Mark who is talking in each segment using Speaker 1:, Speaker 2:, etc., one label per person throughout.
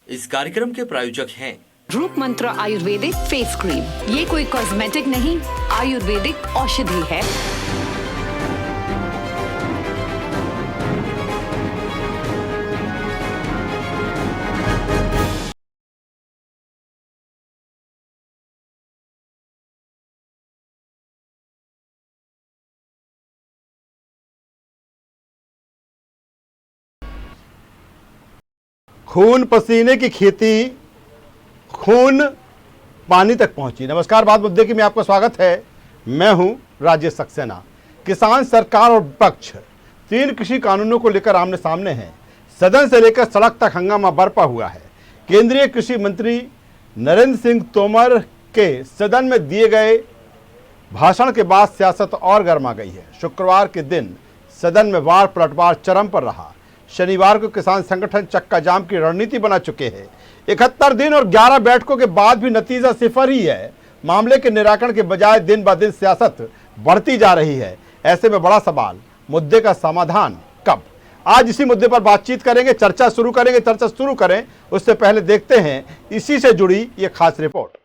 Speaker 1: इस कार्यक्रम के प्रायोजक हैं
Speaker 2: रूप मंत्र आयुर्वेदिक फेस क्रीम। ये कोई कॉस्मेटिक नहीं, आयुर्वेदिक औषधि है।
Speaker 3: खून पसीने की खेती खून पानी तक पहुंची। नमस्कार, बात मुद्दे की में आपका स्वागत है। मैं हूं राजेश सक्सेना। किसान, सरकार और विपक्ष 3 कृषि कानूनों को लेकर आमने सामने हैं। सदन से लेकर सड़क तक हंगामा बरपा हुआ है। केंद्रीय कृषि मंत्री नरेंद्र सिंह तोमर के सदन में दिए गए भाषण के बाद सियासत और गर्मा गई है। शुक्रवार के दिन सदन में वार पलटवार चरम पर रहा। शनिवार को किसान संगठन चक्का जाम की रणनीति बना चुके हैं। 71 दिन और 11 बैठकों के बाद भी नतीजा सिफर ही है। मामले के निराकरण के बजाय दिन ब दिन सियासत बढ़ती जा रही है। ऐसे में बड़ा सवाल, मुद्दे का समाधान कब? आज इसी मुद्दे पर बातचीत करेंगे, चर्चा शुरू करें। उससे पहले देखते हैं इसी से जुड़ी ये खास रिपोर्ट।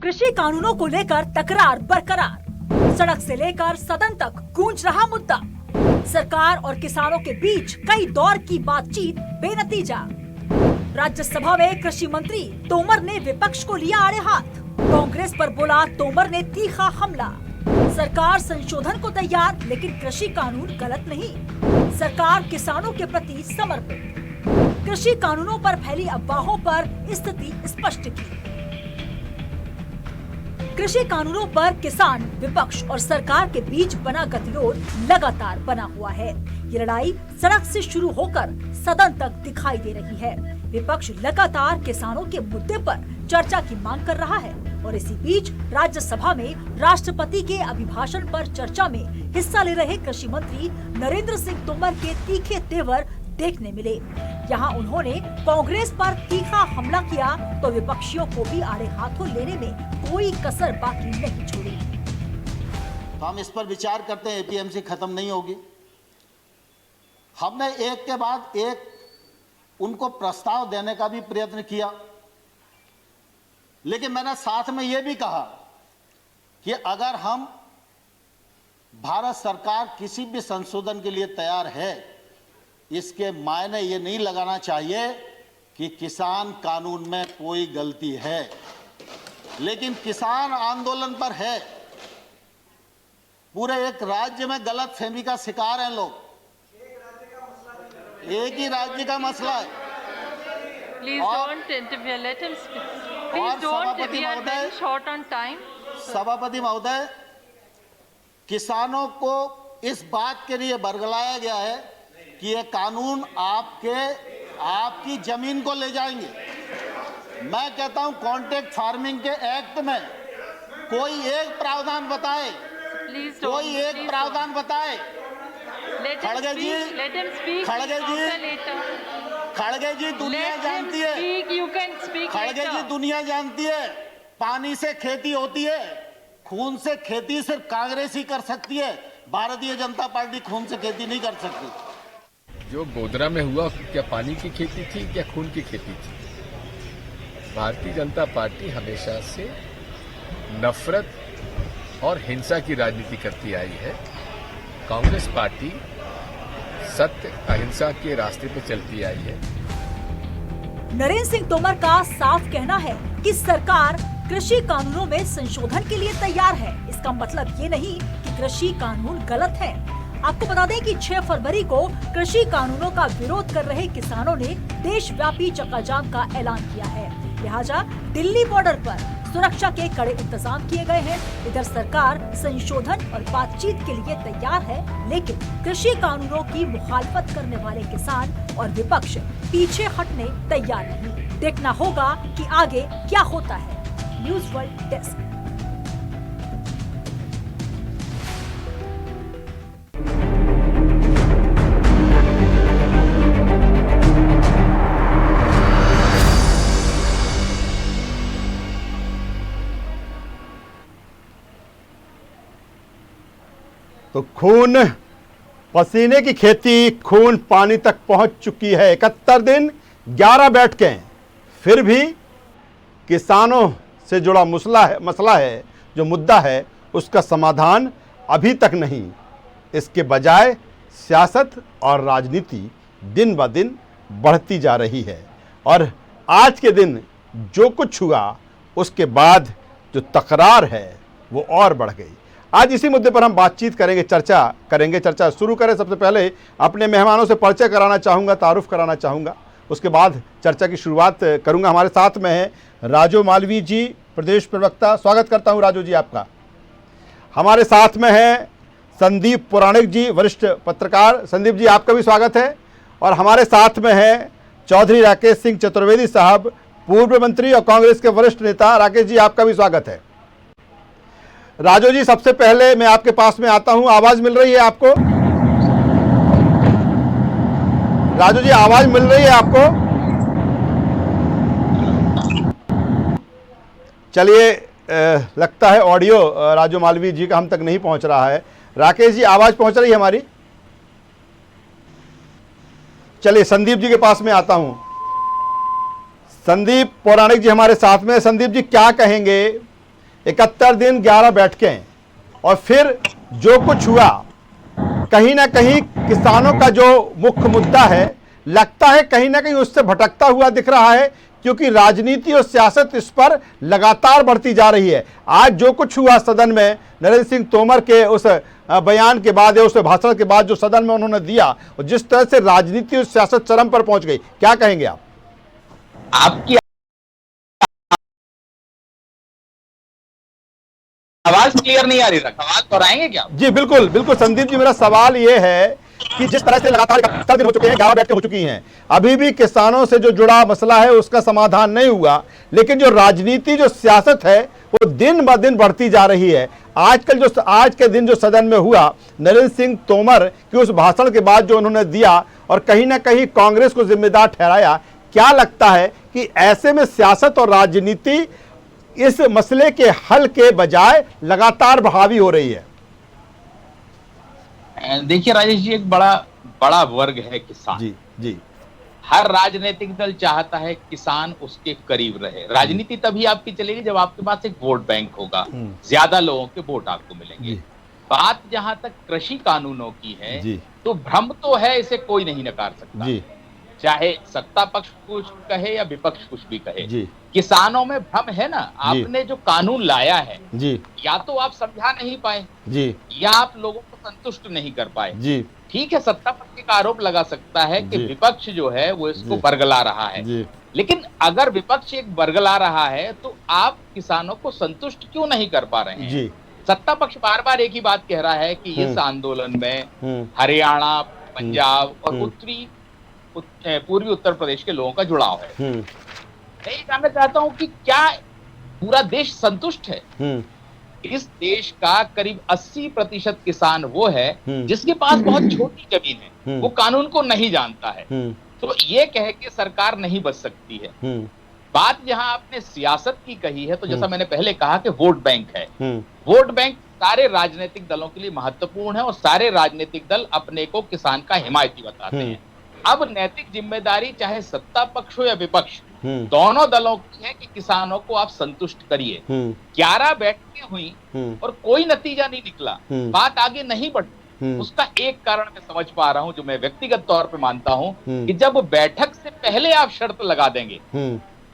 Speaker 4: कृषि कानूनों को लेकर तकरार बरकरार। सड़क से लेकर सदन तक गूंज रहा मुद्दा। सरकार और किसानों के बीच कई दौर की बातचीत बेनतीजा। राज्यसभा में कृषि मंत्री तोमर ने विपक्ष को लिया आड़े हाथ। कांग्रेस पर बोला तोमर ने तीखा हमला। सरकार संशोधन को तैयार, लेकिन कृषि कानून गलत नहीं। सरकार किसानों के प्रति समर्पित। कृषि कानूनों पर फैली अफवाहों पर स्थिति स्पष्ट की। कृषि कानूनों पर किसान, विपक्ष और सरकार के बीच बना गतिरोध लगातार बना हुआ है। ये लड़ाई सड़क से शुरू होकर सदन तक दिखाई दे रही है। विपक्ष लगातार किसानों के मुद्दे पर चर्चा की मांग कर रहा है और इसी बीच राज्यसभा में राष्ट्रपति के अभिभाषण पर चर्चा में हिस्सा ले रहे कृषि मंत्री नरेंद्र सिंह तोमर के तीखे तेवर देखने मिले। यहाँ उन्होंने कांग्रेस पर तीखा हमला किया तो विपक्षियों को भी आड़े हाथों लेने में कोई कसर बाकी नहीं छोड़ी।
Speaker 5: तो हम इस पर विचार करते हैं। एपीएमसी खत्म नहीं होगी। हमने एक के बाद एक उनको प्रस्ताव देने का भी प्रयत्न किया, लेकिन मैंने साथ में यह भी कहा कि अगर हम भारत सरकार किसी भी संशोधन के लिए तैयार है, इसके मायने ये नहीं लगाना चाहिए कि किसान कानून में कोई गलती है, लेकिन किसान आंदोलन पर है। पूरे एक राज्य में गलत फहमी का शिकार हैं लोग। एक ही राज्य का मसला है।
Speaker 6: Please don't interfere. Let him speak. Please don't. We are very short on time.
Speaker 5: सभापति महोदय, किसानों को इस बात के लिए बरगलाया गया है कि ये कानून आपकी जमीन को ले जाएंगे। मैं कहता हूं कॉन्ट्रैक्ट फार्मिंग के एक्ट में कोई एक प्रावधान बताए, कोई एक प्रावधान बताए। खड़गे जी दुनिया जानती है। खड़गे जी दुनिया जानती है, पानी से खेती होती है, खून से खेती सिर्फ कांग्रेस ही कर सकती है। भारतीय जनता पार्टी खून से खेती नहीं कर सकती।
Speaker 7: जो गोधरा में हुआ, क्या पानी की खेती थी, क्या खून की खेती थी? भारतीय जनता पार्टी हमेशा से नफरत और हिंसा की राजनीति करती आई है। कांग्रेस पार्टी सत्य अहिंसा के रास्ते पे चलती आई है।
Speaker 4: नरेंद्र सिंह तोमर का साफ कहना है कि सरकार कृषि कानूनों में संशोधन के लिए तैयार है। इसका मतलब ये नहीं कि कृषि कानून गलत है। आपको बता दें कि 6 फरवरी को कृषि कानूनों का विरोध कर रहे किसानों ने देशव्यापी चक्का जाम का ऐलान किया है। लिहाजा दिल्ली बॉर्डर पर सुरक्षा के कड़े इंतजाम किए गए हैं। इधर सरकार संशोधन और बातचीत के लिए तैयार है, लेकिन कृषि कानूनों की मुखालफत करने वाले किसान और विपक्ष पीछे हटने तैयार नहीं। देखना होगा कि आगे क्या होता है। News world desk.
Speaker 3: तो खून पसीने की खेती खून पानी तक पहुंच चुकी है। 71 दिन 11 बैठकें, फिर भी किसानों से जुड़ा मसला है जो मुद्दा है उसका समाधान अभी तक नहीं। इसके बजाय सियासत और राजनीति दिन ब दिन बढ़ती जा रही है और आज के दिन जो कुछ हुआ उसके बाद जो तकरार है वो और बढ़ गई। आज इसी मुद्दे पर हम बातचीत करेंगे, चर्चा शुरू करें। सबसे पहले अपने मेहमानों से परिचय कराना चाहूँगा, तारुफ कराना चाहूँगा, उसके बाद चर्चा की शुरुआत करूँगा। हमारे साथ में है राजू मालवीय जी, प्रदेश प्रवक्ता। स्वागत करता हूँ राजू जी आपका। हमारे साथ में है संदीप पुराणिक जी, वरिष्ठ पत्रकार। संदीप जी आपका भी स्वागत है। और हमारे साथ में है चौधरी राकेश सिंह चतुर्वेदी साहब, पूर्व मंत्री और कांग्रेस के वरिष्ठ नेता। राकेश जी आपका भी स्वागत है। राजू जी सबसे पहले मैं आपके पास में आता हूं। आवाज मिल रही है आपको? राजू जी आवाज मिल रही है आपको? चलिए, लगता है ऑडियो राजू मालवीय जी का हम तक नहीं पहुंच रहा है। राकेश जी आवाज पहुंच रही है हमारी? चलिए संदीप जी के पास में आता हूं। संदीप पौराणिक जी हमारे साथ में। संदीप जी क्या कहेंगे? 71 दिन 11 बैठकें और फिर जो कुछ हुआ, कहीं ना कहीं किसानों का जो मुख्य मुद्दा है लगता है कहीं ना कहीं उससे भटकता हुआ दिख रहा है, क्योंकि राजनीति और सियासत इस पर लगातार बढ़ती जा रही है। आज जो कुछ हुआ सदन में, नरेंद्र सिंह तोमर के उस बयान के बाद या उस भाषण के बाद जो सदन में उन्होंने दिया, और जिस तरह से राजनीति और सियासत चरम पर पहुंच गई, क्या कहेंगे आप?
Speaker 8: आपकी आवाज क्लियर नहीं आ रही, सवाल दोहराएंगे क्या?
Speaker 3: जी बिल्कुल बिल्कुल संदीप जी, मेरा सवाल ये है कि जिस तरह से लगातार 71 दिन हो चुके हैं, 11 बैठकें हो चुकी हैं, अभी भी किसानों से जो जुड़ा मसला है उसका समाधान नहीं हुआ, लेकिन जो राजनीति जो सियासत है वो दिन ब दिन बढ़ती जा रही है। आज के दिन जो सदन में हुआ, नरेंद्र सिंह तोमर के उस भाषण के बाद जो उन्होंने दिया और कहीं ना कहीं कांग्रेस को जिम्मेदार ठहराया, क्या लगता है कि ऐसे में सियासत और राजनीति इस मसले के हल के बजाय लगातार हावी हो रही है?
Speaker 8: देखिए राजेश जी, एक बड़ा वर्ग है किसान।
Speaker 3: जी जी।
Speaker 8: हर राजनीतिक दल चाहता है किसान उसके करीब रहे। राजनीति तभी आपकी चलेगी जब आपके पास एक वोट बैंक होगा, ज्यादा लोगों के वोट आपको मिलेंगे। बात जहां तक कृषि कानूनों की है
Speaker 3: जी।
Speaker 8: तो भ्रम तो है, इसे कोई नहीं नकार सकता
Speaker 3: जी।
Speaker 8: चाहे सत्ता पक्ष कुछ कहे या विपक्ष कुछ भी कहे।
Speaker 3: जी।
Speaker 8: किसानों में भ्रम है ना। आपने जो कानून लाया है
Speaker 3: जी,
Speaker 8: या तो आप समझा नहीं पाए
Speaker 3: जी,
Speaker 8: या आप लोगों को संतुष्ट नहीं कर पाए।
Speaker 3: जी।
Speaker 8: ठीक है, सत्ता पक्ष का आरोप लगा सकता है कि
Speaker 3: जी।
Speaker 8: विपक्ष जो है वो इसको
Speaker 3: जी।
Speaker 8: बरगला रहा है,
Speaker 3: जी।
Speaker 8: लेकिन अगर विपक्ष एक बरगला रहा है तो आप किसानों को संतुष्ट क्यों नहीं कर पा रहे हैं?
Speaker 3: जी।
Speaker 8: सत्ता पक्ष बार बार एक ही बात कह रहा है कि इस आंदोलन में हरियाणा, पंजाब और पूर्वी उत्तर प्रदेश के लोगों का जुड़ाव है। मैं ये जानना चाहता हूं कि क्या पूरा देश संतुष्ट है? इस देश का करीब 80% किसान वो है जिसके पास बहुत छोटी जमीन है, वो कानून को नहीं जानता है। तो ये कह के सरकार नहीं बच सकती है। बात जहां आपने सियासत की कही है, तो जैसा मैंने पहले कहा कि वोट बैंक है। वोट बैंक सारे राजनीतिक दलों के लिए महत्वपूर्ण है और सारे राजनीतिक दल अपने को किसान का हिमायती बताते हैं। अब नैतिक जिम्मेदारी चाहे सत्ता पक्ष हो या विपक्ष, दोनों दलों की है कि किसानों को आप संतुष्ट करिए। 11 बैठकें हुई और कोई नतीजा नहीं निकला, बात आगे नहीं बढ़ी। उसका एक कारण मैं समझ पा रहा हूं, जो मैं व्यक्तिगत तौर पे मानता हूं, कि जब बैठक से पहले आप शर्त लगा देंगे,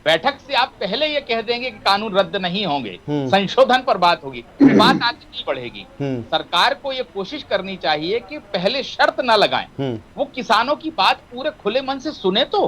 Speaker 8: बैठक से आप पहले ये कह देंगे कि कानून रद्द नहीं होंगे, संशोधन पर बात होगी, तो बात आगे नहीं बढ़ेगी। सरकार को ये कोशिश करनी चाहिए कि पहले शर्त ना लगाएं, वो किसानों की बात पूरे खुले मन से सुने तो,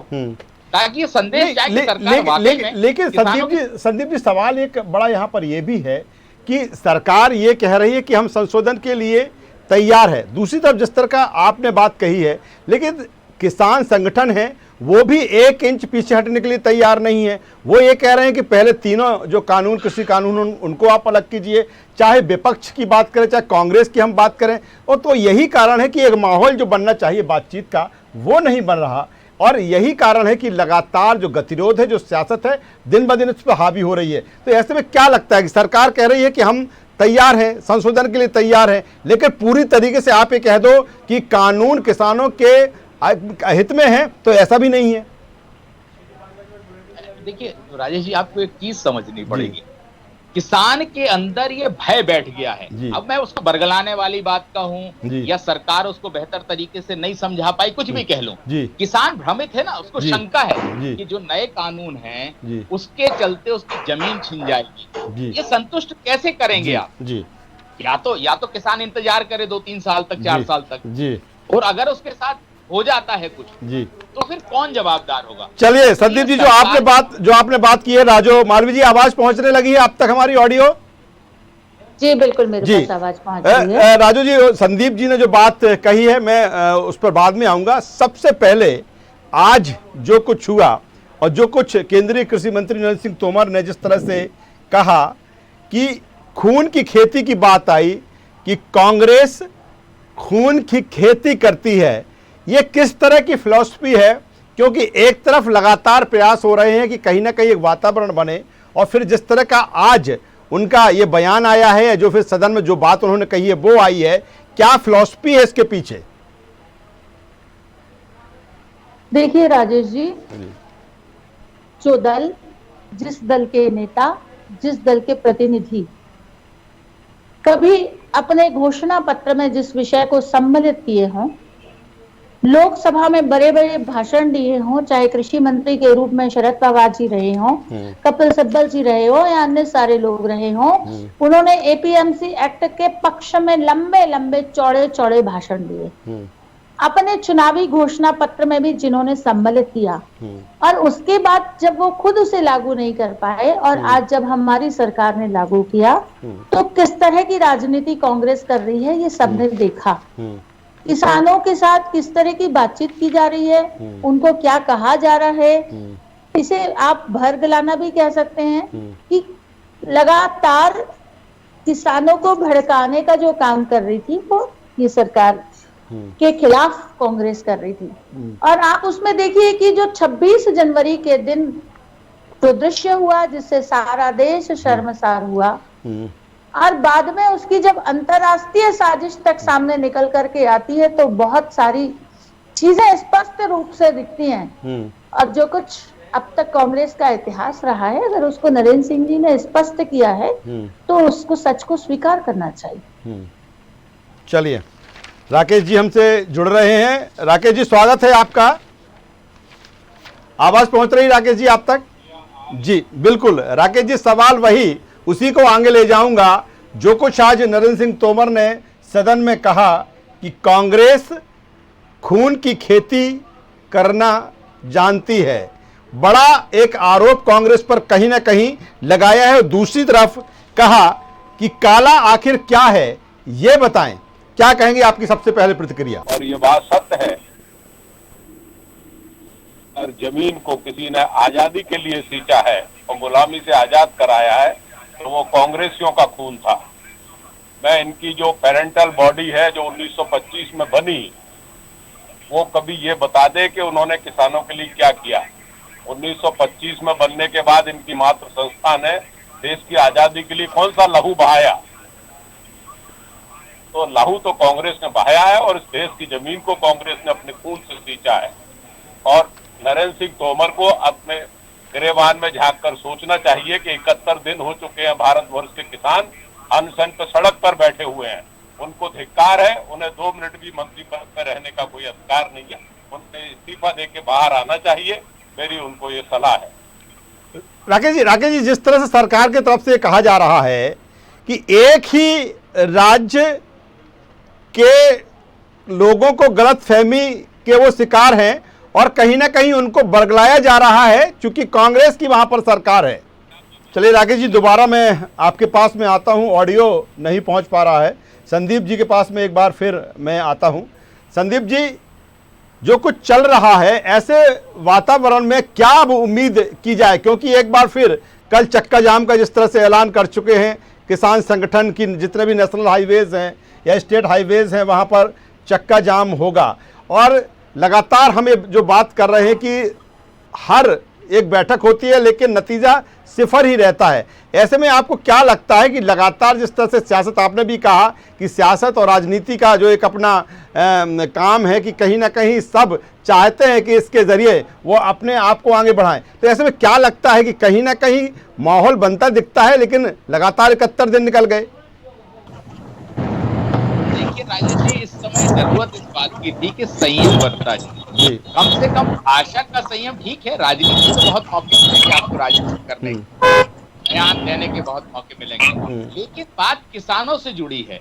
Speaker 8: ताकि ये संदेश जाए कि सरकार वाकई में।
Speaker 3: लेकिन संदीप जी सवाल एक बड़ा यहाँ पर यह भी है कि सरकार ये कह रही है कि हम संशोधन के लिए तैयार है, दूसरी तरफ जिस तरह का आपने बात कही है, लेकिन किसान संगठन है वो भी 1 इंच पीछे हटने के लिए तैयार नहीं है। वो ये कह रहे हैं कि पहले तीनों जो कानून, कृषि कानून, उनको आप अलग कीजिए, चाहे विपक्ष की बात करें चाहे कांग्रेस की हम बात करें। और तो यही कारण है कि एक माहौल जो बनना चाहिए बातचीत का वो नहीं बन रहा, और यही कारण है कि लगातार जो गतिरोध है, जो सियासत है, दिन ब दिन इस पर हावी हो रही है। तो ऐसे में क्या लगता है कि सरकार कह रही है कि हम तैयार है, संशोधन के लिए तैयार है, लेकिन पूरी तरीके से आप ये कह दो कि कानून किसानों के हित में है, तो ऐसा भी नहीं है।
Speaker 8: देखिए राजेश जी, आपको एक चीज समझनी पड़ेगी, किसान के अंदर ये भय बैठ गया है। अब मैं उसको बरगलाने वाली बात कहूं या सरकार उसको बेहतर तरीके से नहीं समझा पाई, कुछ भी कह लूं, किसान भ्रमित है ना, उसको शंका है कि जो नए कानून हैं उसके चलते उसकी जमीन छिन जाएगी। ये संतुष्ट कैसे करेंगे आप? या तो किसान इंतजार करे 2-3 साल तक, 4 साल तक, और अगर उसके साथ हो जाता है कुछ तो फिर कौन जवाबदार होगा?
Speaker 3: चलिए संदीप जी, जो आपने बात की है, राजो मालवी जी, आवाज पहुंचने लगी है अब तक हमारी ऑडियो?
Speaker 9: जी बिल्कुल, मेरे पास आवाज पहुंच रही है।
Speaker 3: राजू जी, संदीप जी ने जो बात कही है, मैं उस पर बाद में आऊंगा। सबसे पहले आज जो कुछ हुआ और जो कुछ केंद्रीय कृषि मंत्री नरेंद्र सिंह तोमर ने जिस तरह से कहा कि खून की खेती की बात आई, कि कांग्रेस खून की खेती करती है, ये किस तरह की फिलॉसफी है? क्योंकि एक तरफ लगातार प्रयास हो रहे हैं कि कहीं ना कहीं एक वातावरण बने, और फिर जिस तरह का आज उनका ये बयान आया है, जो फिर सदन में जो बात उन्होंने कही है वो आई है, क्या फिलॉसफी है इसके पीछे?
Speaker 9: देखिए राजेश जी, जो दल, जिस दल के नेता, जिस दल के प्रतिनिधि कभी अपने घोषणा पत्र में जिस विषय को सम्मिलित किए हों, लोकसभा में बड़े बड़े भाषण दिए हों, चाहे कृषि मंत्री के रूप में शरद पवार जी रहे हों, कपिल सिब्बल जी रहे हो या अन्य सारे लोग रहे हों, उन्होंने एपीएमसी एक्ट के पक्ष में लंबे लंबे चौड़े चौड़े भाषण दिए। अपने चुनावी घोषणा पत्र में भी जिन्होंने सम्मिलित किया, और उसके बाद जब वो खुद उसे लागू नहीं कर पाए और आज जब हमारी सरकार ने लागू किया, तो किस तरह की राजनीति कांग्रेस कर रही है ये सबने देखा। किसानों के साथ किस तरह की बातचीत की जा रही है, उनको क्या कहा जा रहा है, इसे आप भरगलाना भी कह सकते हैं कि लगातार किसानों को भड़काने का जो काम कर रही थी वो ये सरकार के खिलाफ कांग्रेस कर रही थी। और आप उसमें देखिए कि जो 26 जनवरी के दिन जो दृश्य हुआ जिससे सारा देश शर्मसार हुआ, और बाद में उसकी जब अंतरराष्ट्रीय साजिश तक सामने निकल करके आती है तो बहुत सारी चीजें स्पष्ट रूप से दिखती हैं। और जो कुछ अब तक कांग्रेस का इतिहास रहा है, अगर उसको नरेंद्र सिंह जी ने स्पष्ट किया है तो उसको सच को स्वीकार करना चाहिए।
Speaker 3: चलिए, राकेश जी हमसे जुड़ रहे हैं। राकेश जी, स्वागत है आपका। आवाज पहुंच रही राकेश जी आप तक? जी बिल्कुल राकेश जी, सवाल वही, उसी को आगे ले जाऊंगा। जो कुछ आज नरेंद्र सिंह तोमर ने सदन में कहा कि कांग्रेस खून की खेती करना जानती है, बड़ा एक आरोप कांग्रेस पर कहीं ना कहीं लगाया है। और दूसरी तरफ कहा कि काला आखिर क्या है ये बताएं। क्या कहेंगे, आपकी सबसे पहले प्रतिक्रिया?
Speaker 10: और ये बात सत्य है, और जमीन को किसी ने आजादी के लिए सींचा है और गुलामी से आजाद कराया है तो वो कांग्रेसियों का खून था। मैं इनकी जो पेरेंटल बॉडी है जो 1925 में बनी, वो कभी ये बता दे कि उन्होंने किसानों के लिए क्या किया। 1925 में बनने के बाद इनकी मातृ संस्था ने देश की आजादी के लिए कौन सा लहू बहाया? तो लहू तो कांग्रेस ने बहाया है, और इस देश की जमीन को कांग्रेस ने अपने खून से सींचा है। और नरेंद्र सिंह तोमर को अपने गिरेबान में झांक कर सोचना चाहिए कि 71 दिन हो चुके हैं भारतवर्ष के किसान अनशन पर सड़क पर बैठे हुए हैं। उनको धिक्कार है, उन्हें 2 मिनट भी मंत्री पद में रहने का कोई अधिकार नहीं है। उन्हें इस्तीफा देके बाहर आना चाहिए, मेरी उनको ये सलाह है।
Speaker 3: राकेश जी, जिस तरह से सरकार की तरफ से कहा जा रहा है कि एक ही राज्य के लोगों को गलतफहमी के वो शिकार हैं और कहीं ना कहीं उनको बरगलाया जा रहा है क्योंकि कांग्रेस की वहां पर सरकार है। चलिए राकेश जी, दोबारा मैं आपके पास में आता हूं, ऑडियो नहीं पहुंच पा रहा है। संदीप जी के पास में एक बार फिर मैं आता हूं। संदीप जी, जो कुछ चल रहा है, ऐसे वातावरण में क्या अब उम्मीद की जाए? क्योंकि एक बार फिर कल चक्का जाम का जिस तरह से ऐलान कर चुके हैं किसान संगठन की, जितने भी नेशनल हाईवेज हैं या स्टेट हाईवेज हैं वहाँ पर चक्का जाम होगा। और लगातार हम जो बात कर रहे हैं कि हर एक बैठक होती है लेकिन नतीजा सिफर ही रहता है। ऐसे में आपको क्या लगता है कि लगातार जिस तरह से सियासत, आपने भी कहा कि सियासत और राजनीति का जो एक अपना काम है कि कहीं ना कहीं सब चाहते हैं कि इसके ज़रिए वो अपने आप को आगे बढ़ाएं, तो ऐसे में क्या लगता है कि कहीं ना कहीं माहौल बनता दिखता है लेकिन लगातार 71 दिन निकल गए?
Speaker 8: देखिए राजेश जी, इस समय जरूरत इस बात की थी कि संयम बरता जाए। कम से कम भाषा का संयम ठीक है, राजनीति से बहुत मौके मिलेंगे आपको, राजनीति करने बयान देने के बहुत मौके मिलेंगे, लेकिन बात किसानों से जुड़ी है।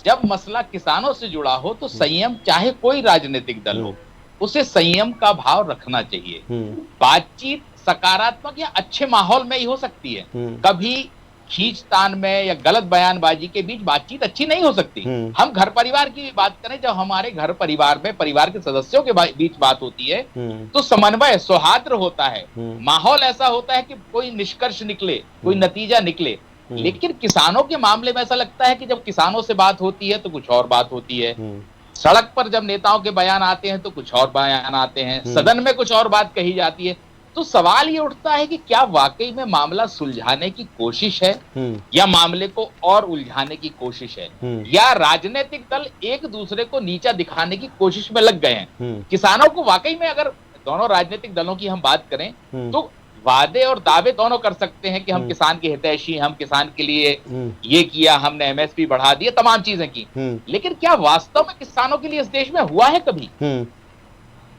Speaker 8: जब मसला किसानों से जुड़ा हो तो संयम, चाहे कोई राजनीतिक दल हो, उसे संयम का भाव रखना चाहिए। बातचीत सकारात्मक या अच्छे माहौल में ही हो सकती है, कभी खींचतान में या गलत बयानबाजी के बीच बातचीत अच्छी नहीं हो सकती। हम घर परिवार की बात करें, जब हमारे घर परिवार में परिवार के सदस्यों के बीच बात होती है तो समन्वय, सौहार्द होता है, माहौल ऐसा होता है कि कोई निष्कर्ष निकले, कोई नतीजा निकले। लेकिन किसानों के मामले में ऐसा लगता है कि जब किसानों से बात होती है तो कुछ और बात होती है, सड़क पर जब नेताओं के बयान आते हैं तो कुछ और बयान आते हैं, सदन में कुछ और बात कही जाती है। तो सवाल ये उठता है कि क्या वाकई में मामला सुलझाने की कोशिश है या मामले को और उलझाने की कोशिश है, या राजनीतिक दल एक दूसरे को नीचा दिखाने की कोशिश में लग गए हैं। किसानों को वाकई में, अगर दोनों राजनीतिक दलों की हम बात करें तो वादे और दावे दोनों कर सकते हैं कि हम किसान के हितैषी, हम किसान के लिए ये किया, हमने एमएसपी बढ़ा दिया, तमाम चीजें की, लेकिन क्या वास्तव में किसानों के लिए इस देश में हुआ है कभी?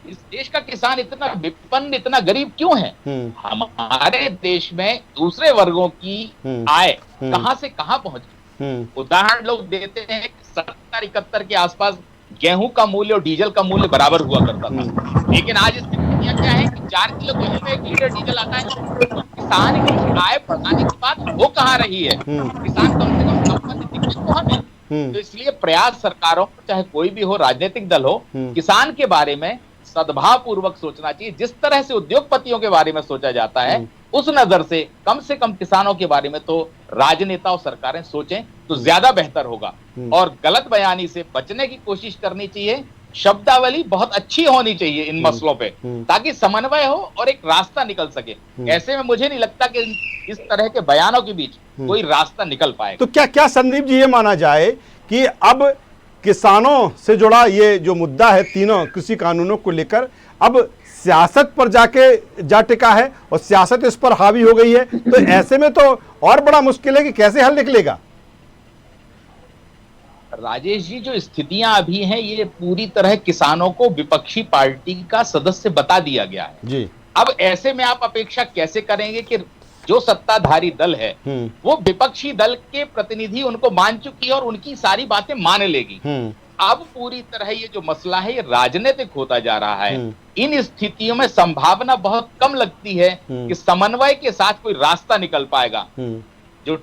Speaker 8: इस देश का किसान इतना विपन्न, इतना गरीब क्यों है? हमारे देश में दूसरे वर्गों की आय कहां से कहां पहुंच गई। उदाहरण लोग देते हैं कि 70-71 के आसपास गेहूं का मूल्य और डीजल का मूल्य बराबर हुआ करता था, लेकिन आज स्थितियां क्या है कि 4 किलो गेहूं में 1 लीटर डीजल आता है। तो किसान की आय बढ़ाने की बात हो कहां रही है? किसान कम से कम संबंधित दिक्कत तो हमें। तो इसलिए प्रयास सरकारों को, चाहे कोई भी हो, राजनीतिक दल हो, किसान के बारे में सद्भाव पूर्वक सोचना चाहिए। जिस तरह से उद्योगपतियों के बारे में सोचा जाता है, उस नजर से कम किसानों के बारे में तो राजनेता और सरकारें सोचें तो ज्यादा बेहतर होगा। और गलत बयानी से बचने की कोशिश करनी चाहिए। शब्दावली बहुत अच्छी होनी चाहिए इन मसलों पे, ताकि समन्वय हो और एक रास्ता निकल सके। ऐसे में मुझे नहीं लगता कि इस तरह के बयानों के बीच कोई रास्ता निकल पाएगा।
Speaker 3: तो क्या संदीप जी ये माना जाए कि अब किसानों से जुड़ा ये जो मुद्दा है, तीनों कृषि कानूनों को लेकर, अब सियासत पर जा टिका है और सियासत इस पर हावी हो गई है, तो ऐसे में तो और बड़ा मुश्किल है कि कैसे हल निकलेगा?
Speaker 8: राजेश जी, जो स्थितियां अभी हैं ये पूरी तरह किसानों को विपक्षी पार्टी का सदस्य बता दिया गया है
Speaker 3: जी।
Speaker 8: अब ऐसे में आप अपेक्षा कैसे करेंगे कि जो सत्ताधारी दल है वो विपक्षी दल के प्रतिनिधि उनको मान चुकी है और उनकी सारी बातें मान लेगी। अब पूरी तरह ये जो मसला है ये राजनीतिक होता जा रहा है। इन स्थितियों में संभावना बहुत कम लगती है कि समन्वय के साथ कोई रास्ता निकल पाएगा। जो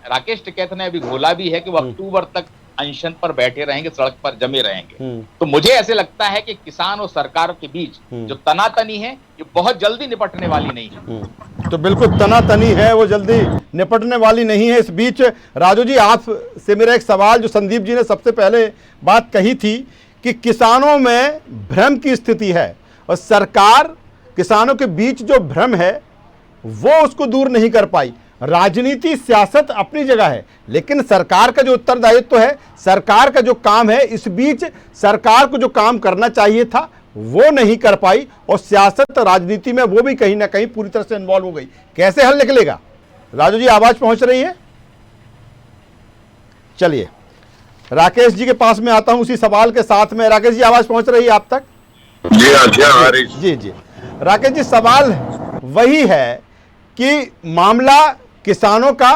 Speaker 8: राकेश टिकैत ने अभी घोला भी है कि वो अक्टूबर तक अनशन पर बैठे रहेंगे, सड़क पर जमे रहेंगे। तो मुझे ऐसे लगता है कि किसान और सरकार के बीच जो तनातनी है ये बहुत जल्दी निपटने वाली नहीं है।
Speaker 3: तो बिल्कुल तनातनी है, वो जल्दी निपटने वाली नहीं है। इस बीच राजू जी, आप से मेरा एक सवाल, जो संदीप जी ने सबसे पहले बात कही थी कि किसानों में भ्रम की स्थिति है और सरकार किसानों के बीच जो भ्रम है वो उसको दूर नहीं कर पाई। राजनीति, सियासत अपनी जगह है, लेकिन सरकार का जो उत्तरदायित्व है, सरकार का जो काम है, इस बीच सरकार को जो काम करना चाहिए था वो नहीं कर पाई और सियासत राजनीति में वो भी कहीं ना कहीं पूरी तरह से इन्वॉल्व हो गई। कैसे हल निकलेगा? राजू जी, आवाज पहुंच रही है? चलिए राकेश जी के पास में आता हूं उसी सवाल के साथ में। राकेश जी, आवाज पहुंच रही है आप तक? जी जी राकेश जी, सवाल वही है कि मामला किसानों का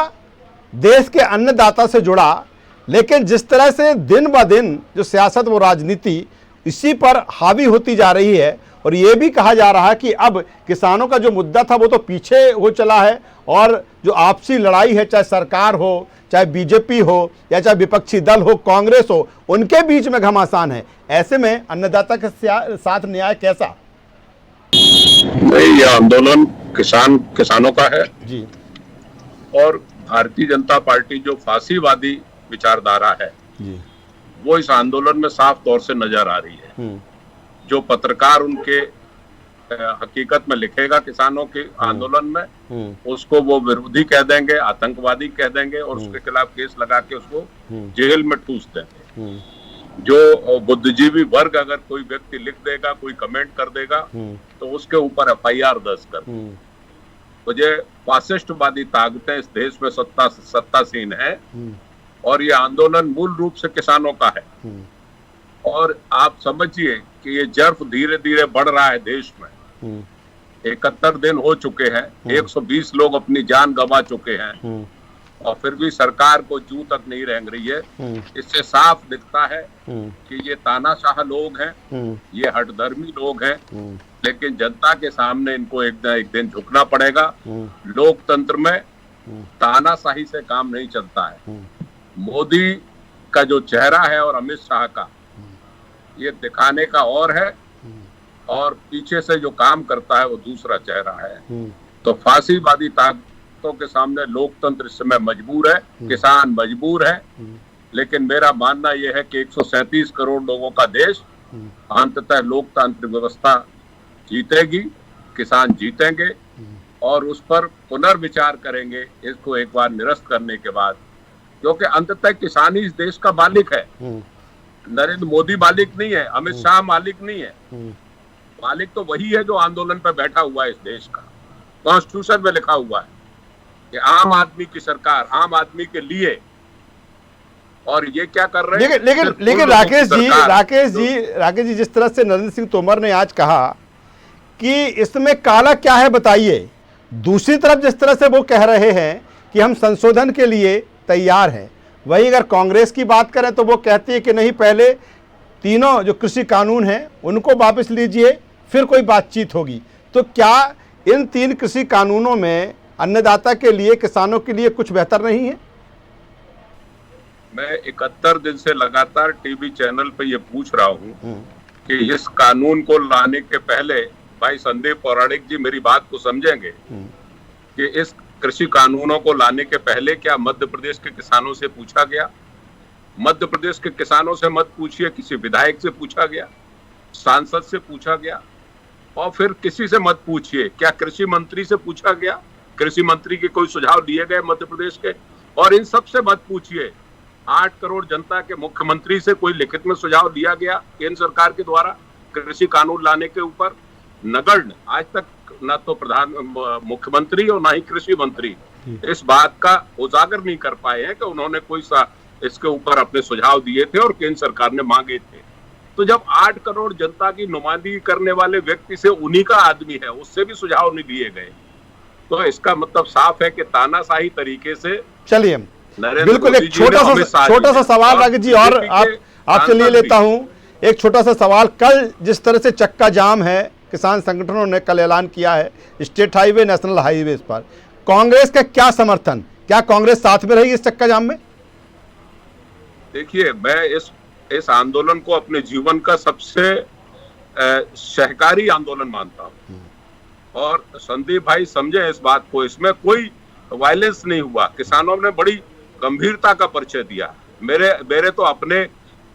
Speaker 3: देश के अन्नदाता से जुड़ा, लेकिन जिस तरह से दिन ब दिन जो सियासत, वो राजनीति इसी पर हावी होती जा रही है और ये भी कहा जा रहा है कि अब किसानों का जो मुद्दा था वो तो पीछे हो चला है और जो आपसी लड़ाई है, चाहे सरकार हो, चाहे बीजेपी हो या चाहे विपक्षी दल हो, कांग्रेस हो, उनके बीच में घमासान है। ऐसे में अन्नदाता के साथ न्याय कैसा?
Speaker 10: नहीं, यह आंदोलन किसानों का है
Speaker 3: जी।
Speaker 10: और भारतीय जनता पार्टी जो फांसीवादी विचारधारा है
Speaker 3: जी,
Speaker 10: वो इस आंदोलन में साफ तौर से नजर आ रही है। जो पत्रकार उनके हकीकत में लिखेगा किसानों के आंदोलन में, उसको वो विरोधी कह देंगे, आतंकवादी कह देंगे और उसके खिलाफ केस लगा के उसको जेल में ठूस देंगे। जो बुद्धिजीवी वर्ग अगर कोई व्यक्ति लिख देगा, कोई कमेंट कर देगा, तो उसके ऊपर FIR दर्ज कर। मुझे फासिस्टवादी ताकतें इस देश में सत्तासीन है और ये आंदोलन मूल रूप से किसानों का है। और आप समझिए कि ये जर्फ धीरे धीरे बढ़ रहा है देश में। 71 दिन हो चुके हैं, 120 लोग अपनी जान गंवा चुके हैं और फिर भी सरकार को जू तक नहीं रेंग रही है। इससे साफ दिखता है कि ये तानाशाह लोग हैं, ये हठधर्मी लोग हैं, लेकिन जनता के सामने इनको एक दिन झुकना पड़ेगा। लोकतंत्र में तानाशाही से काम नहीं चलता है। मोदी का जो चेहरा है और अमित शाह का, ये दिखाने का और है और पीछे से जो काम करता है वो दूसरा चेहरा है। तो फांसीवादी ताकतों के सामने लोकतंत्र इस समय मजबूर है, किसान मजबूर है। लेकिन मेरा मानना यह है कि 137 करोड़ लोगों का देश, अंततः लोकतांत्रिक व्यवस्था जीतेगी, किसान जीतेंगे और उस पर पुनर्विचार करेंगे इसको एक बार निरस्त करने के बाद, क्योंकि अंततः किसान ही इस देश का मालिक है। नरेंद्र मोदी मालिक नहीं है, अमित शाह मालिक नहीं है, मालिक तो वही है जो आंदोलन पर बैठा हुआ है इस देश का। कॉन्स्टिट्यूशन में लिखा हुआ है कि आम आदमी की सरकार, आम आदमी के लिए। और ये क्या कर रहे हैं?
Speaker 3: लेकिन राकेश जी जिस तरह से नरेंद्र सिंह तोमर ने आज कहा कि इसमें काला क्या है बताइए, दूसरी तरफ जिस तरह से वो कह रहे हैं कि हम संशोधन के लिए तैयार हैं, वही अगर कांग्रेस की बात करें तो वो कहती है कि नहीं, पहले तीनों जो कृषि कानून हैं उनको वापस लीजिए, फिर कोई बातचीत होगी। तो क्या इन 3 कृषि कानूनों में अन्नदाता के लिए, किसानों के लिए कुछ बेहतर नहीं है?
Speaker 10: मैं 71 दिन से लगातार टीवी चैनल पे ये पूछ रहा हूँ कि इस कानून को लाने के पहले, भाई संदीप पौराणिक जी मेरी बात को समझेंगे कि इस कृषि कानूनों को लाने के पहले क्या मध्य प्रदेश के किसानों से पूछा गया? मध्य प्रदेश के किसानों से मत पूछिए, किसी विधायक से पूछा गया, सांसद से पूछा गया, और फिर किसी से मत पूछिए क्या कृषि मंत्री से पूछा गया? कृषि मंत्री के कोई सुझाव दिए गए मध्य प्रदेश के? और इन सब से मत पूछिए 8 करोड़ जनता के मुख्यमंत्री से कोई लिखित में सुझाव दिया गया केंद्र सरकार के द्वारा कृषि कानून लाने के ऊपर? नगण्य। आज तक ना तो मुख्यमंत्री और ना ही कृषि मंत्री इस बात का उजागर नहीं कर पाए हैं कि उन्होंने कोई इसके ऊपर अपने सुझाव दिए थे और केंद्र सरकार ने मांगे थे। तो जब 8 करोड़ जनता की नुमाइंदगी करने वाले व्यक्ति से उन्हीं का आदमी है, उससे भी सुझाव नहीं दिए गए, तो इसका मतलब साफ है कि तानाशाही तरीके से।
Speaker 3: चलिए बिल्कुल, एक छोटा सा सवाल राकेश जी और आपसे ले लेता हूं। एक छोटा सा सवाल, कल जिस तरह से चक्का जाम है, किसान संगठनों ने कल ऐलान किया है स्टेट हाईवे, नेशनल हाईवे पर, कांग्रेस का क्या समर्थन? क्या कांग्रेस साथ में रहेगी इस चक्का जाम में?
Speaker 10: देखिए, मैं इस आंदोलन को अपने जीवन का सबसे सहकारी आंदोलन मानता हूं और संदीप भाई समझे इस बात को, इसमें कोई वायलेंस नहीं हुआ। किसानों ने बड़ी गंभीरता का परिचय दिया। मेरे तो अपने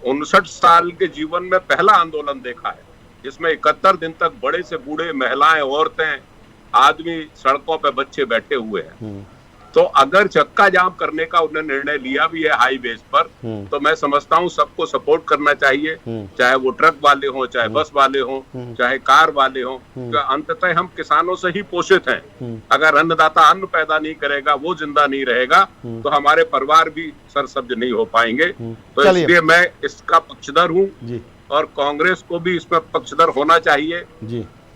Speaker 10: 59 साल के जीवन में पहला आंदोलन देखा है जिसमें 71 दिन तक बड़े से बूढ़े, महिलाएं, औरतें, आदमी सड़कों पे, बच्चे बैठे हुए हैं। तो अगर चक्का जाम करने का उन्होंने निर्णय लिया भी है हाईवेज पर, तो मैं समझता हूँ सबको सपोर्ट करना चाहिए, चाहे वो ट्रक वाले हों, चाहे बस वाले हों, चाहे कार वाले हों। तो अंततः हम किसानों से ही पोषित हैं। अगर अन्नदाता अन्न पैदा नहीं करेगा, वो जिंदा नहीं रहेगा, तो हमारे परिवार भी सरसब्ज नहीं हो पाएंगे। तो इसलिए मैं इसका पक्षधर हूँ और कांग्रेस को भी इसमें पक्षधर होना चाहिए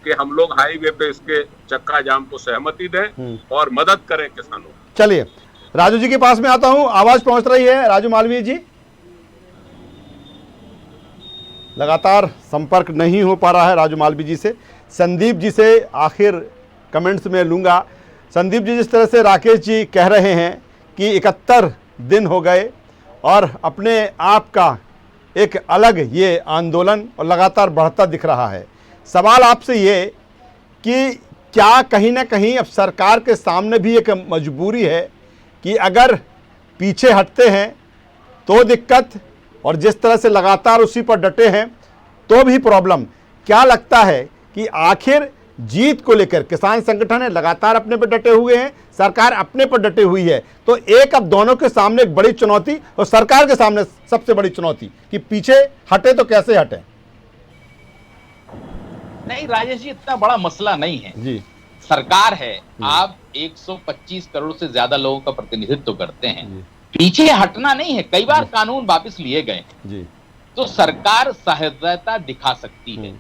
Speaker 10: कि हम लोग हाईवे पे इसके चक्का जाम को सहमति दें और मदद करें किसानों।
Speaker 3: चलिए राजू जी के पास में आता हूं, आवाज पहुंच रही है राजू मालवीय जी? लगातार संपर्क नहीं हो पा रहा है राजू मालवीय जी से। संदीप जी से आखिर कमेंट्स में लूंगा। संदीप जी, जिस तरह से राकेश जी कह रहे हैं कि 71 दिन हो गए और अपने आप का एक अलग ये आंदोलन और लगातार बढ़ता दिख रहा है, सवाल आपसे ये कि क्या कहीं ना कहीं अब सरकार के सामने भी एक मजबूरी है कि अगर पीछे हटते हैं तो दिक्कत, और जिस तरह से लगातार उसी पर डटे हैं तो भी प्रॉब्लम? क्या लगता है कि आखिर जीत को लेकर किसान संगठन है लगातार अपने पर डटे हुए हैं, सरकार अपने पर डटी हुई है। तो एक अब दोनों के सामने एक बड़ी चुनौती और सरकार के सामने सबसे बड़ी चुनौती कि पीछे हटे तो कैसे हटे।
Speaker 8: नहीं राजेश जी, इतना बड़ा मसला नहीं है
Speaker 3: जी।
Speaker 8: सरकार है, आप 125 करोड़ से ज्यादा लोगों का प्रतिनिधित्व करते हैं, पीछे हटना नहीं है। कई बार कानून वापस लिए गए
Speaker 3: जी।
Speaker 8: तो सरकार सहृदयता दिखा सकती है,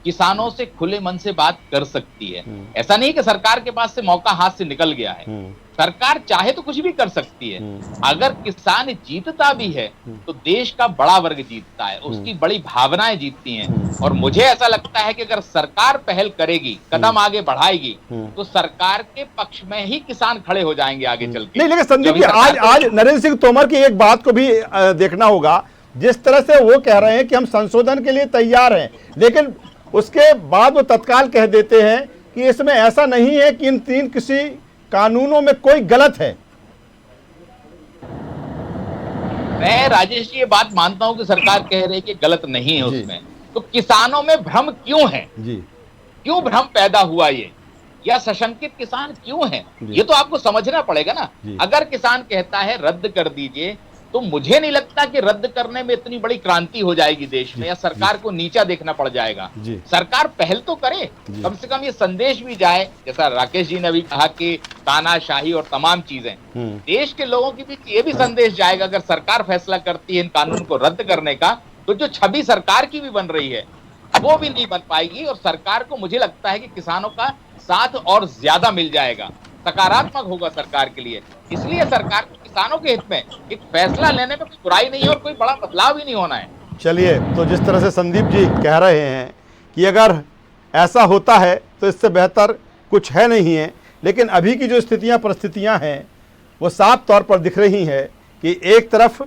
Speaker 8: किसानों से खुले मन से बात कर सकती है। ऐसा नहीं कि सरकार के पास से मौका हाथ से निकल गया है, सरकार चाहे तो कुछ भी कर सकती है। अगर किसान जीतता भी है तो देश का बड़ा वर्ग जीतता है, उसकी बड़ी भावनाएं जीतती हैं। और मुझे ऐसा लगता है कि अगर सरकार पहल करेगी, कदम आगे बढ़ाएगी, तो सरकार के पक्ष में ही किसान खड़े हो जाएंगे आगे चल के।
Speaker 3: नहीं, लेकिन संदीप जी, आज नरेंद्र सिंह तोमर की एक बात को भी देखना होगा। जिस तरह से वो कह रहे हैं कि हम संशोधन के लिए तैयार हैं, लेकिन उसके बाद वो तत्काल कह देते हैं कि इसमें ऐसा नहीं है कि इन 3 कृषि कानूनों में कोई गलत है।
Speaker 8: मैं राजेश जी ये बात मानता हूं कि सरकार कह रही है कि गलत नहीं है उसमें, तो किसानों में भ्रम क्यों है
Speaker 3: जी?
Speaker 8: क्यों भ्रम पैदा हुआ ये, या सशंकित किसान क्यों है, ये तो आपको समझना पड़ेगा ना। अगर किसान कहता है रद्द कर दीजिए, तो मुझे नहीं लगता कि रद्द करने में इतनी बड़ी क्रांति हो जाएगी देश में, या सरकार को नीचा देखना पड़ जाएगा। सरकार पहल तो करे, कम से कम ये संदेश भी जाए, जैसा राकेश जी ने अभी कहा कि तानाशाही और तमाम चीजें, देश के लोगों के बीच ये भी संदेश जाएगा। अगर सरकार फैसला करती है इन कानून को रद्द करने का, तो जो छवि सरकार की भी बन रही है वो भी नहीं बन पाएगी, और सरकार को मुझे लगता है कि किसानों का साथ और ज्यादा मिल जाएगा, सकारात्मक होगा सरकार के लिए। इसलिए सरकार को किसानों के हित में एक फैसला लेने में कोई बुराई नहीं है और कोई बड़ा बदलाव भी नहीं होना है।
Speaker 3: चलिए, तो जिस तरह से संदीप जी कह रहे हैं कि अगर ऐसा होता है तो इससे बेहतर कुछ है नहीं है, लेकिन अभी की जो स्थितियां परिस्थितियां हैं वो साफ तौर पर दिख रही हैं कि एक तरफ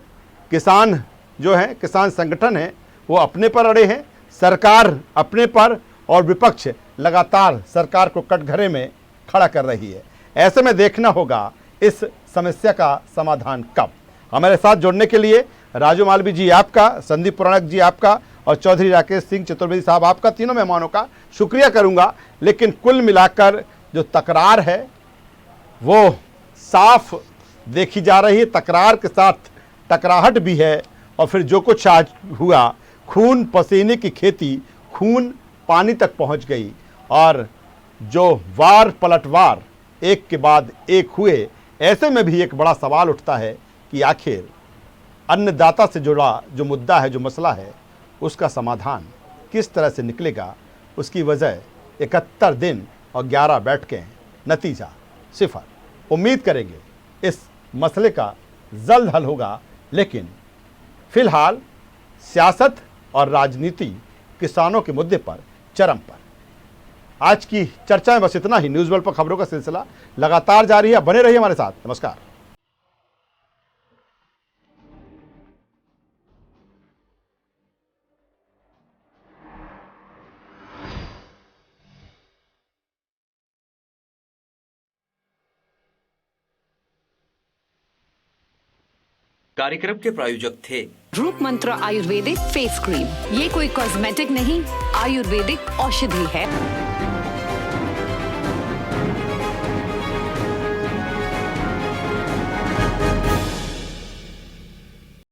Speaker 3: किसान जो है, किसान संगठन है, वो अपने पर अड़े हैं, सरकार अपने पर, और विपक्ष लगातार सरकार को कटघरे में खड़ा कर रही है। ऐसे में देखना होगा इस समस्या का समाधान कब। हमारे साथ जुड़ने के लिए राजू मालवी जी आपका, संदीप पुराणक जी आपका, और चौधरी राकेश सिंह चतुर्वेदी साहब आपका, तीनों मेहमानों का शुक्रिया करूंगा। लेकिन कुल मिलाकर जो तकरार है वो साफ देखी जा रही है, तकरार के साथ टकराहट भी है, और फिर जो कुछ आज हुआ, खून पसीने की खेती, खून पानी तक पहुंच गई, और जो वार पलटवार एक के बाद एक हुए। ऐसे में भी एक बड़ा सवाल उठता है कि आखिर अन्नदाता से जुड़ा जो मुद्दा है, जो मसला है, उसका समाधान किस तरह से निकलेगा। उसकी वजह 71 दिन और 11 बैठकें, नतीजा 0। उम्मीद करेंगे इस मसले का जल्द हल होगा, लेकिन फिलहाल सियासत और राजनीति किसानों के मुद्दे पर चरम पर। आज की चर्चा में बस इतना ही। न्यूज़ वर्ल्ड पर खबरों का सिलसिला लगातार जारी है, बने रहिए हमारे साथ। नमस्कार।
Speaker 1: कार्यक्रम के प्रायोजक थे
Speaker 2: रूप मंत्र आयुर्वेदिक फेस क्रीम। ये कोई कॉस्मेटिक नहीं, आयुर्वेदिक औषधि है।